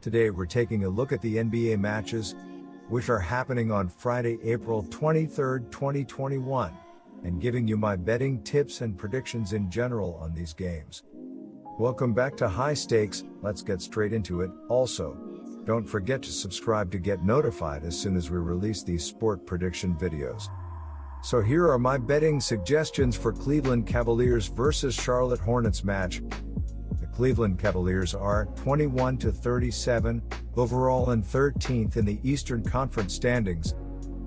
Today we're taking a look at the NBA matches, which are happening on Friday, April 23, 2021, and giving you my betting tips and predictions in general on these games. Welcome back to High Stakes. Let's get straight into it. Also, don't forget to subscribe to get notified as soon as we release these sport prediction videos. So here are my betting suggestions for Cleveland Cavaliers versus Charlotte Hornets match. The Cleveland Cavaliers are 21-37 overall and 13th in the Eastern Conference standings.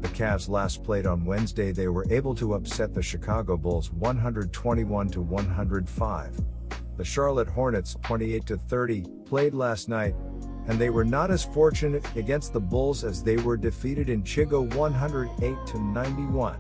The Cavs last played on Wednesday. They were able to upset the Chicago Bulls 121-105. The Charlotte Hornets, 28-30, played last night, and they were not as fortunate against the Bulls as they were defeated in Chicago 108-91.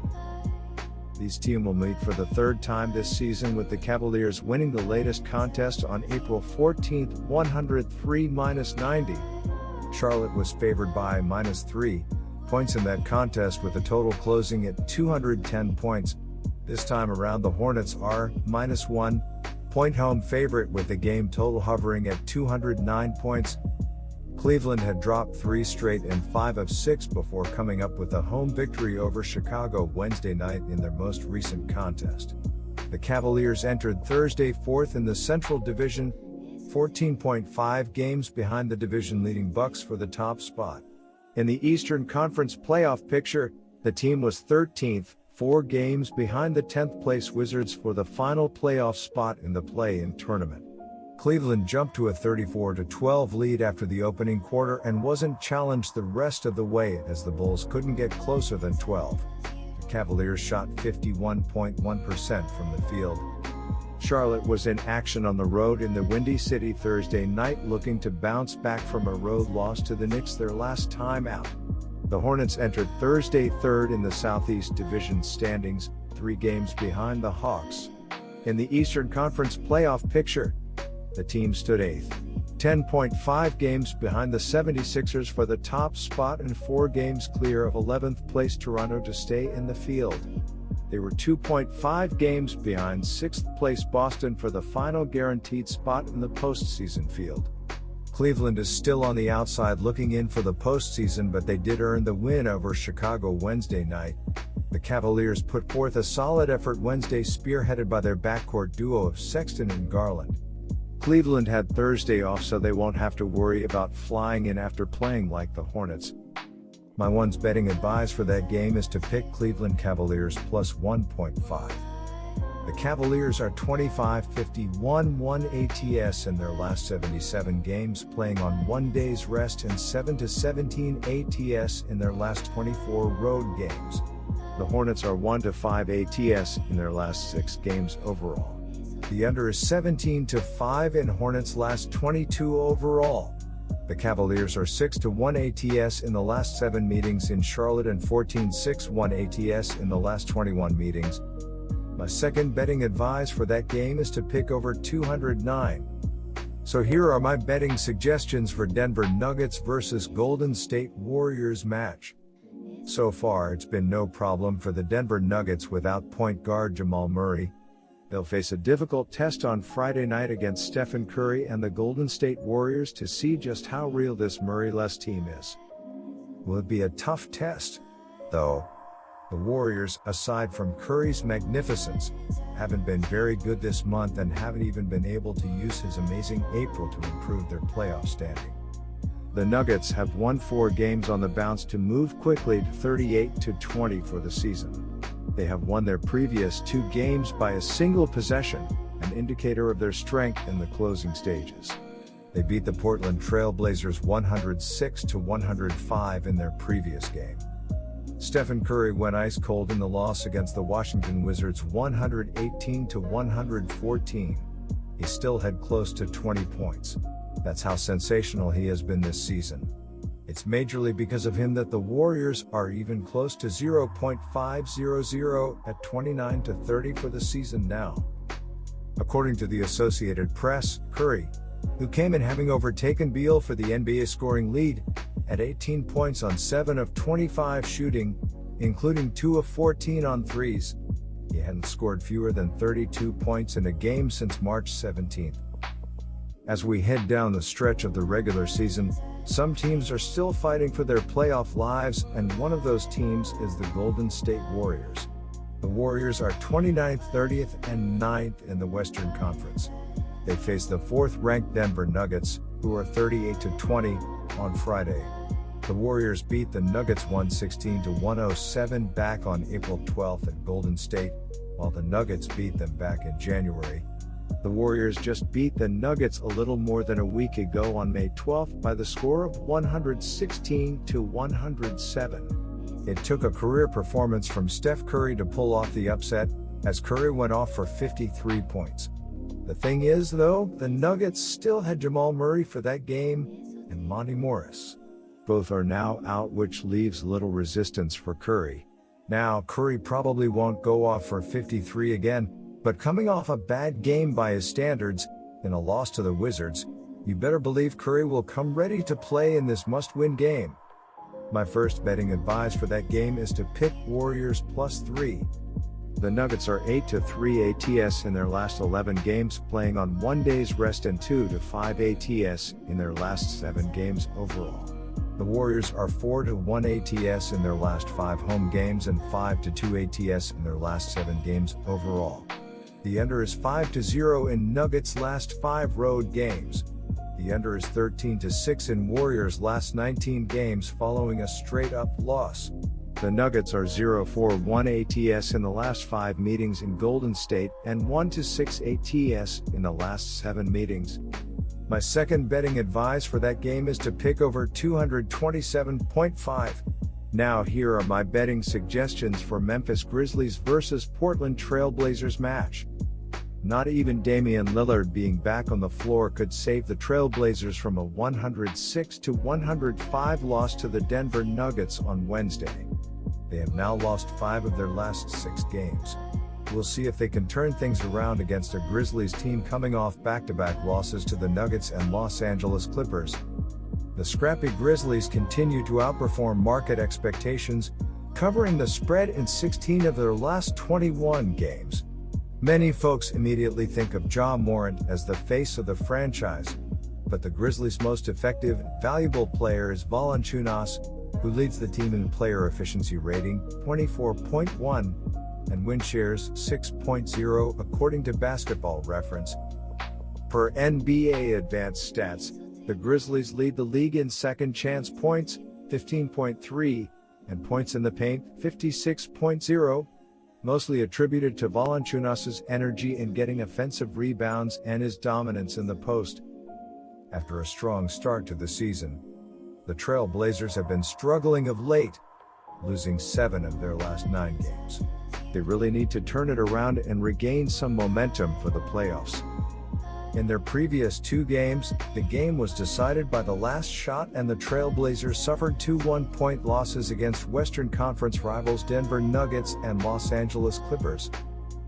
These teams will meet for the third time this season, with the Cavaliers winning the latest contest on April 14, 103-90. Charlotte was favored by -3 points in that contest, with the total closing at 210 points. This time around, the Hornets are -1 point home favorite, with the game total hovering at 209 points. Cleveland had dropped 3 straight and 5 of 6 before coming up with a home victory over Chicago Wednesday night in their most recent contest. The Cavaliers entered Thursday 4th in the Central Division, 14.5 games behind the division-leading Bucks for the top spot. In the Eastern Conference playoff picture, the team was 13th, 4 games behind the 10th-place Wizards for the final playoff spot in the play-in tournament. Cleveland jumped to a 34-12 lead after the opening quarter and wasn't challenged the rest of the way, as the Bulls couldn't get closer than 12. The Cavaliers shot 51.1% from the field. Charlotte was in action on the road in the Windy City Thursday night, looking to bounce back from a road loss to the Knicks their last time out. The Hornets entered Thursday third in the Southeast Division standings, 3 games behind the Hawks. In the Eastern Conference playoff picture, the team stood 8th, 10.5 games behind the 76ers for the top spot and 4 games clear of 11th place Toronto to stay in the field. They were 2.5 games behind 6th place Boston for the final guaranteed spot in the postseason field. Cleveland is still on the outside looking in for the postseason, but they did earn the win over Chicago Wednesday night. The Cavaliers put forth a solid effort Wednesday, spearheaded by their backcourt duo of Sexton and Garland. Cleveland had Thursday off, so they won't have to worry about flying in after playing like the Hornets. My one's betting advice for that game is to pick Cleveland Cavaliers plus 1.5. The Cavaliers are 25-51-1 ATS in their last 77 games, playing on 1 day's rest, and 7-17 ATS in their last 24 road games. The Hornets are 1-5 ATS in their last 6 games overall. The under is 17-5 in Hornets' last 22 overall. The Cavaliers are 6-1 ATS in the last 7 meetings in Charlotte and 14-6-1 ATS in the last 21 meetings. My second betting advice for that game is to pick over 209. So here are my betting suggestions for Denver Nuggets versus Golden State Warriors match. So far, it's been no problem for the Denver Nuggets without point guard Jamal Murray. They'll face a difficult test on Friday night against Stephen Curry and the Golden State Warriors to see just how real this Murray-less team is. Will it be a tough test, though? The Warriors, aside from Curry's magnificence, haven't been very good this month and haven't even been able to use his amazing April to improve their playoff standing. The Nuggets have won 4 games on the bounce to move quickly to 38-20 for the season. They have won their previous 2 games by a single possession, an indicator of their strength in the closing stages. They beat the Portland Trail Blazers 106-105 in their previous game. Stephen Curry went ice cold in the loss against the Washington Wizards 118-114. He still had close to 20 points. That's how sensational he has been this season. It's majorly because of him that the Warriors are even close to 0.500 at 29-30 for the season now. According to the Associated Press, Curry, who came in having overtaken Beal for the NBA scoring lead, had 18 points on 7 of 25 shooting, including 2 of 14 on threes. He hadn't scored fewer than 32 points in a game since March 17. As we head down the stretch of the regular season, some teams are still fighting for their playoff lives, and one of those teams is the Golden State Warriors. The Warriors are 29th, 30th, and 9th in the Western Conference. They face the 4th-ranked Denver Nuggets, who are 38-20, on Friday. The Warriors beat the Nuggets 116-107 back on April 12th at Golden State, while the Nuggets beat them back in January. The Warriors just beat the Nuggets a little more than a week ago on May 12th by the score of 116-107. It took a career performance from Steph Curry to pull off the upset, as Curry went off for 53 points. The thing is, though, the Nuggets still had Jamal Murray for that game, and Monty Morris. Both are now out, which leaves little resistance for Curry. Now, Curry probably won't go off for 53 again, but coming off a bad game by his standards, in a loss to the Wizards, you better believe Curry will come ready to play in this must-win game. My first betting advice for that game is to pick Warriors +3. The Nuggets are 8-3 ATS in their last 11 games, playing on 1 day's rest, and 2-5 ATS in their last 7 games overall. The Warriors are 4-1 ATS in their last 5 home games and 5-2 ATS in their last 7 games overall. The under is 5-0 in Nuggets' last 5 road games. The under is 13-6 in Warriors' last 19 games following a straight-up loss. The Nuggets are 0-4-1 ATS in the last 5 meetings in Golden State and 1-6 ATS in the last 7 meetings. My second betting advice for that game is to pick over 227.5. Now here are my betting suggestions for Memphis Grizzlies versus Portland Trail Blazers match. Not even Damian Lillard being back on the floor could save the Trail Blazers from a 106-105 loss to the Denver Nuggets on Wednesday. They have now lost 5 of their last 6 games. We'll see if they can turn things around against a Grizzlies team coming off back-to-back losses to the Nuggets and Los Angeles Clippers. The scrappy Grizzlies continue to outperform market expectations, covering the spread in 16 of their last 21 games. Many folks immediately think of Ja Morant as the face of the franchise, but the Grizzlies' most effective and valuable player is Valanciunas, who leads the team in player efficiency rating, 24.1, and win shares, 6.0 according to Basketball Reference. Per NBA Advanced Stats, the Grizzlies lead the league in second chance points, 15.3, and points in the paint, 56.0, mostly attributed to Valanciunas' energy in getting offensive rebounds and his dominance in the post. After a strong start to the season, the Trail Blazers have been struggling of late, losing 7 of their last 9 games. They really need to turn it around and regain some momentum for the playoffs. In their previous 2 games, the game was decided by the last shot, and the Trail Blazers suffered 2 one-point losses against Western Conference rivals Denver Nuggets and Los Angeles Clippers.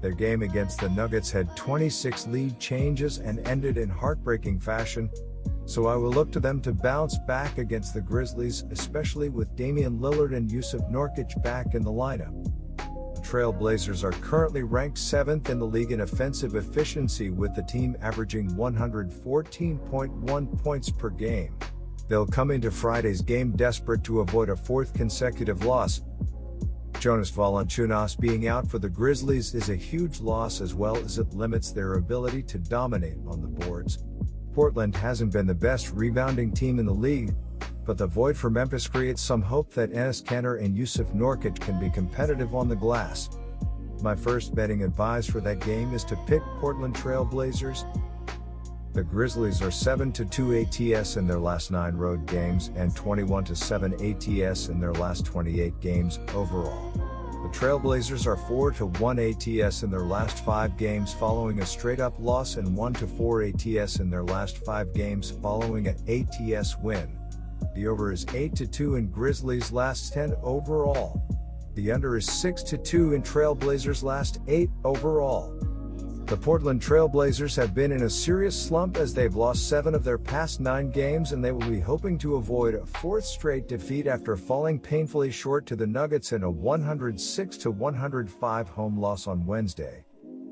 Their game against the Nuggets had 26 lead changes and ended in heartbreaking fashion, so I will look to them to bounce back against the Grizzlies, especially with Damian Lillard and Jusuf Nurkic back in the lineup. The Trail Blazers are currently ranked 7th in the league in offensive efficiency, with the team averaging 114.1 points per game. They'll come into Friday's game desperate to avoid a 4th consecutive loss. Jonas Valanciunas being out for the Grizzlies is a huge loss, as well as it limits their ability to dominate on the boards. Portland hasn't been the best rebounding team in the league, but the void for Memphis creates some hope that Enes Kanter and Jusuf Nurkic can be competitive on the glass. My first betting advice for that game is to pick Portland Trail Blazers. The Grizzlies are 7-2 ATS in their last 9 road games and 21-7 ATS in their last 28 games overall. The Trail Blazers are 4-1 ATS in their last 5 games following a straight-up loss, and 1-4 ATS in their last 5 games following an ATS win. The over is 8-2 in Grizzlies' last 10 overall. The under is 6-2 in Trail Blazers' last 8 overall. The Portland Trail Blazers have been in a serious slump as they've lost 7 of their past 9 games, and they will be hoping to avoid a 4th straight defeat after falling painfully short to the Nuggets in a 106-105 home loss on Wednesday.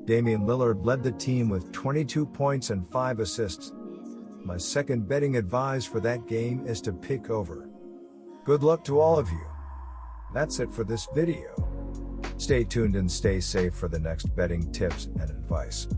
Damian Lillard led the team with 22 points and 5 assists. My second betting advice for that game is to pick over. Good luck to all of you. That's it for this video. Stay tuned and stay safe for the next betting tips and advice.